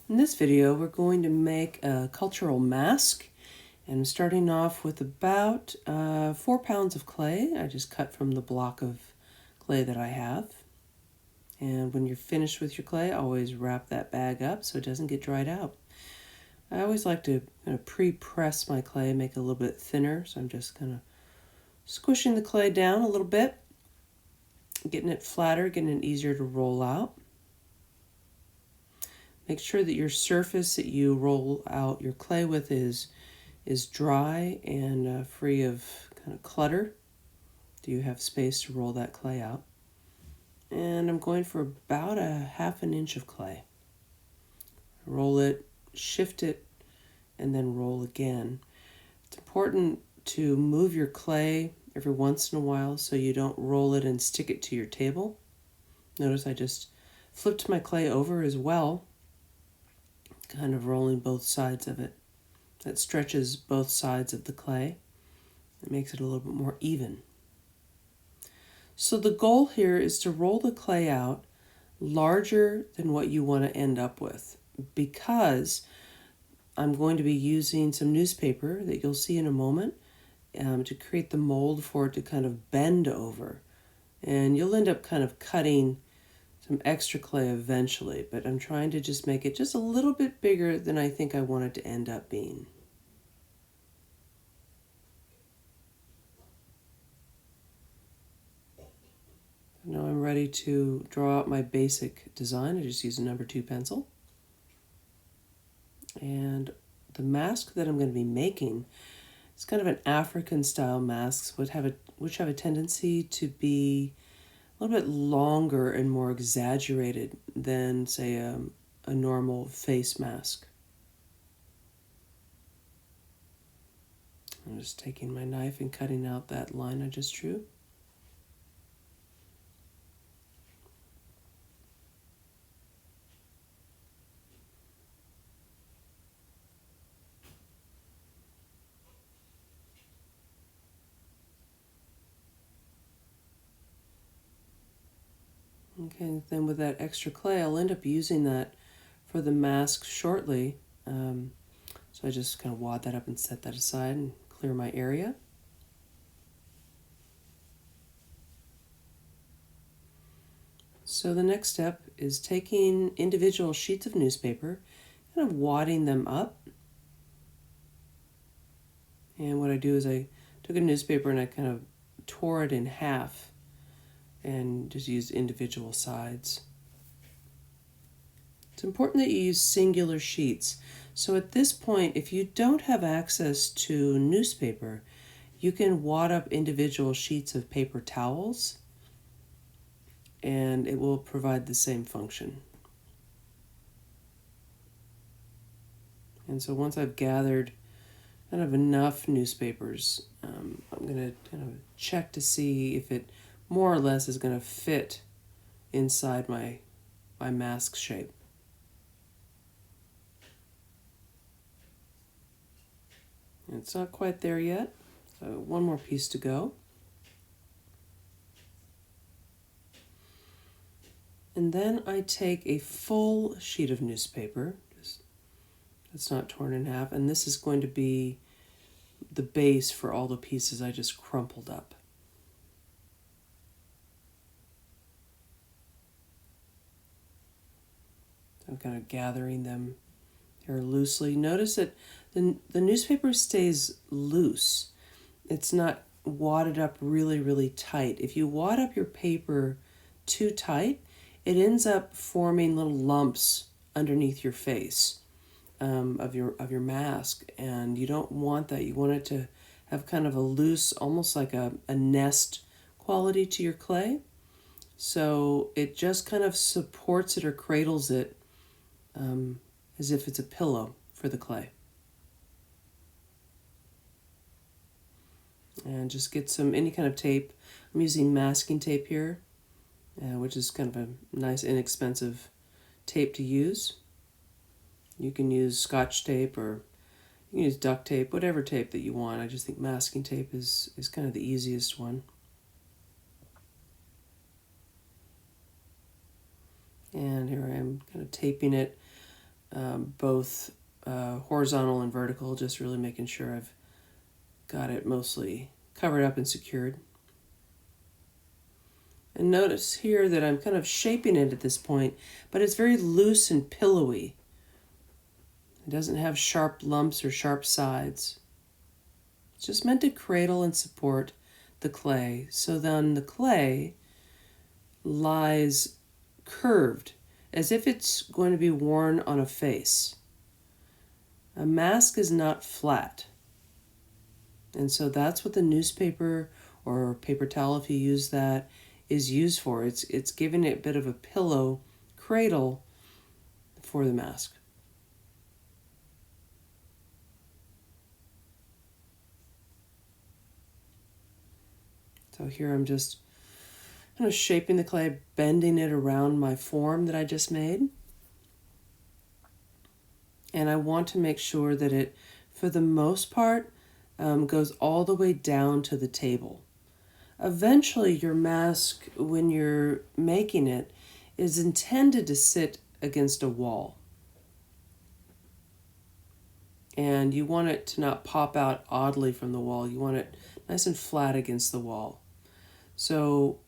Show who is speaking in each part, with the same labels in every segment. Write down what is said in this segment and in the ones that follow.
Speaker 1: In this video, we're going to make a cultural mask, and I'm starting off with about 4 pounds of clay. I just cut from the block of clay that I have. And when you're finished with your clay, always wrap that bag up so it doesn't get dried out. I always like to pre-press my clay, make it a little bit thinner, so I'm just kind of squishing the clay down a little bit, getting it flatter, getting it easier to roll out. Make sure that your surface that you roll out your clay with is dry and free of kind of clutter. Do you have space to roll that clay out? And I'm going for about a ½ inch of clay. Roll it, shift it, and then roll again. It's important to move your clay every once in a while so you don't roll it and stick it to your table. Notice I just flipped my clay over as well, kind of rolling both sides of it. That stretches both sides of the clay. It makes it a little bit more even. So the goal here is to roll the clay out larger than what you want to end up with, because I'm going to be using some newspaper that you'll see in a moment to create the mold for it to kind of bend over. And you'll end up kind of cutting some extra clay eventually, but I'm trying to just make it just a little bit bigger than I think I want it to end up being. Now I'm ready to draw out my basic design. I just use a number 2 pencil. And the mask that I'm going to be making is kind of an African style mask, which have a tendency to be a little bit longer and more exaggerated than, say, a normal face mask. I'm just taking my knife and cutting out that line I just drew. Okay, then with that extra clay, I'll end up using that for the mask shortly. So I just kind of wad that up and set that aside and clear my area. So the next step is taking individual sheets of newspaper, kind of wadding them up. And what I do is I took a newspaper and I kind of tore it in half and just used individual sides. It's important that you use singular sheets. So at this point, if you don't have access to newspaper, you can wad up individual sheets of paper towels and it will provide the same function. And so once I've gathered kind of enough newspapers, I'm going to kind of check to see if it more or less is going to fit inside my mask shape. And it's not quite there yet, so one more piece to go. And then I take a full sheet of newspaper, that's not torn in half, and this is going to be the base for all the pieces I just crumpled up. I'm kind of gathering them here loosely. Notice that the newspaper stays loose. It's not wadded up really, really tight. If you wad up your paper too tight, it ends up forming little lumps underneath your face of your mask, and you don't want that. You want it to have kind of a loose, almost like a nest quality to your clay. So it just kind of supports it or cradles it as if it's a pillow for the clay. And just get any kind of tape. I'm using masking tape here, which is kind of a nice inexpensive tape to use. You can use Scotch tape or you can use duct tape, whatever tape that you want. I just think masking tape is kind of the easiest one. And here I am kind of taping it both horizontal and vertical, just really making sure I've got it mostly covered up and secured. And notice here that I'm kind of shaping it at this point, but it's very loose and pillowy. It doesn't have sharp lumps or sharp sides. It's just meant to cradle and support the clay. So then the clay lies curved, as if it's going to be worn on a face. A mask is not flat. And so that's what the newspaper or paper towel, if you use that, is used for. It's giving it a bit of a pillow cradle for the mask. So here I'm just kind of shaping the clay, bending it around my form that I just made. And I want to make sure that it, for the most part, goes all the way down to the table. Eventually, your mask, when you're making it, is intended to sit against a wall. And you want it to not pop out oddly from the wall. You want it nice and flat against the wall. So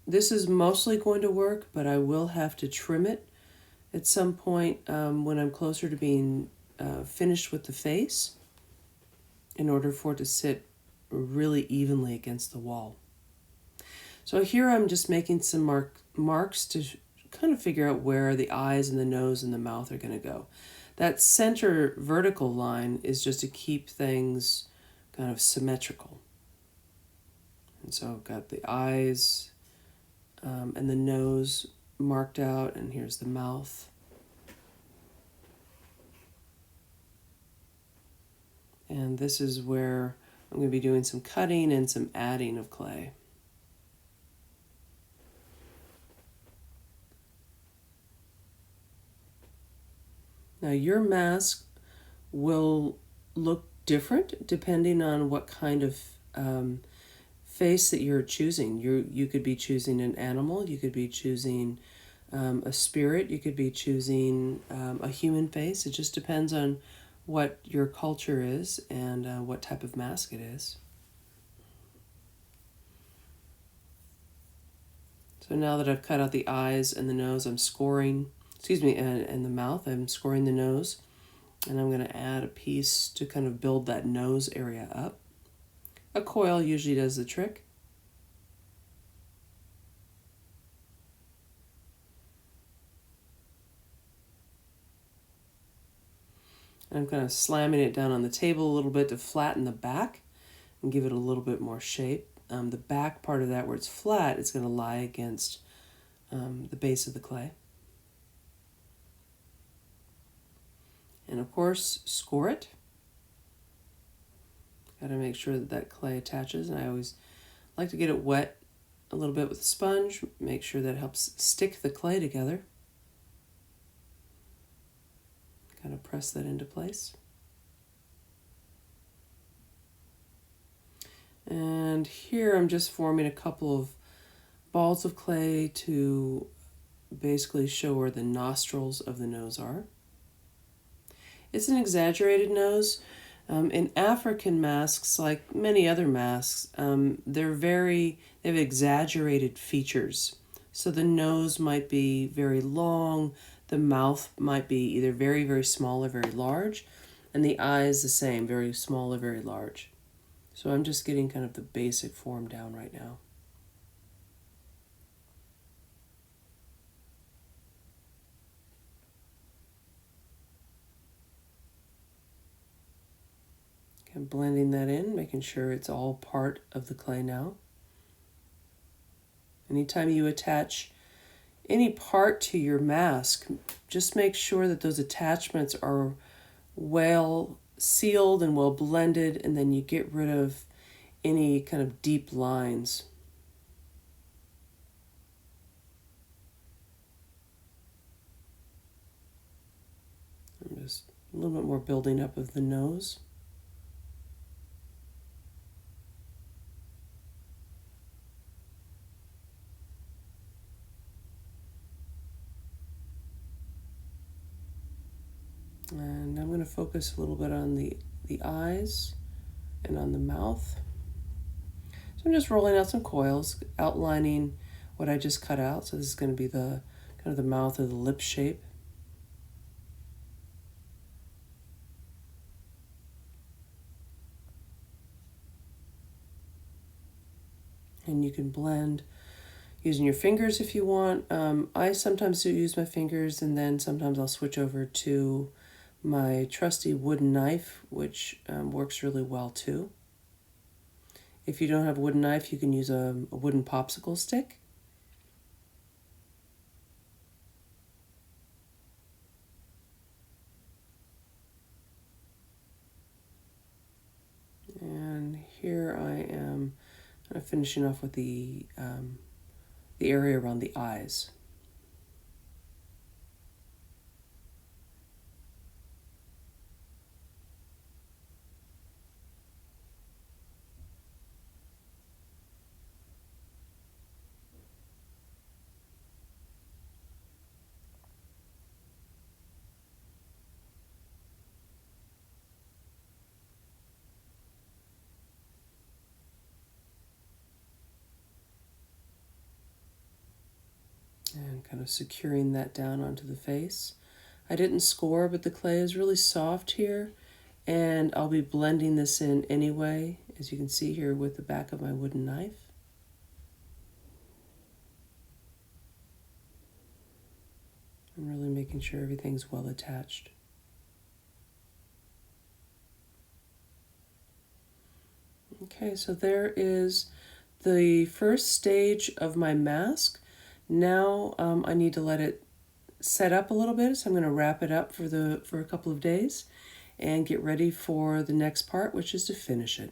Speaker 1: this is mostly going to work, but I will have to trim it at some point when I'm closer to being finished with the face in order for it to sit really evenly against the wall. So here I'm just making some marks to kind of figure out where the eyes and the nose and the mouth are going to go. That center vertical line is just to keep things kind of symmetrical. And so I've got the eyes and the nose marked out, and here's the mouth. And this is where I'm going to be doing some cutting and some adding of clay. Now your mask will look different depending on what kind of face that you're choosing. You could be choosing an animal, you could be choosing a spirit, you could be choosing a human face. It just depends on what your culture is and what type of mask it is. So now that I've cut out the eyes and the nose, I'm scoring, and the mouth, I'm scoring the nose. And I'm going to add a piece to kind of build that nose area up. A coil usually does the trick. And I'm kind of slamming it down on the table a little bit to flatten the back and give it a little bit more shape. The back part of that where it's flat is going to lie against the base of the clay. And of course, score it. Got to make sure that that clay attaches, and I always like to get it wet a little bit with a sponge, make sure that helps stick the clay together. Kind of press that into place. And here I'm just forming a couple of balls of clay to basically show where the nostrils of the nose are. It's an exaggerated nose. In African masks, like many other masks, they have exaggerated features. So the nose might be very long, the mouth might be either very, very small or very large, and the eyes the same, very small or very large. So I'm just getting kind of the basic form down right now. I'm blending that in, making sure it's all part of the clay now. Anytime you attach any part to your mask, just make sure that those attachments are well sealed and well blended, and then you get rid of any kind of deep lines. I'm just a little bit more building up of the nose. And I'm going to focus a little bit on the eyes and on the mouth. So I'm just rolling out some coils, outlining what I just cut out. So this is going to be the kind of the mouth or the lip shape. And you can blend using your fingers if you want. I sometimes do use my fingers, and then sometimes I'll switch over to my trusty wooden knife, which works really well too. If you don't have a wooden knife, you can use a wooden popsicle stick. And here I am kind of finishing off with the area around the eyes. And kind of securing that down onto the face. I didn't score, but the clay is really soft here, and I'll be blending this in anyway, as you can see here with the back of my wooden knife. I'm really making sure everything's well attached. Okay, so there is the first stage of my mask. Now I need to let it set up a little bit, so I'm going to wrap it up for a couple of days and get ready for the next part, which is to finish it.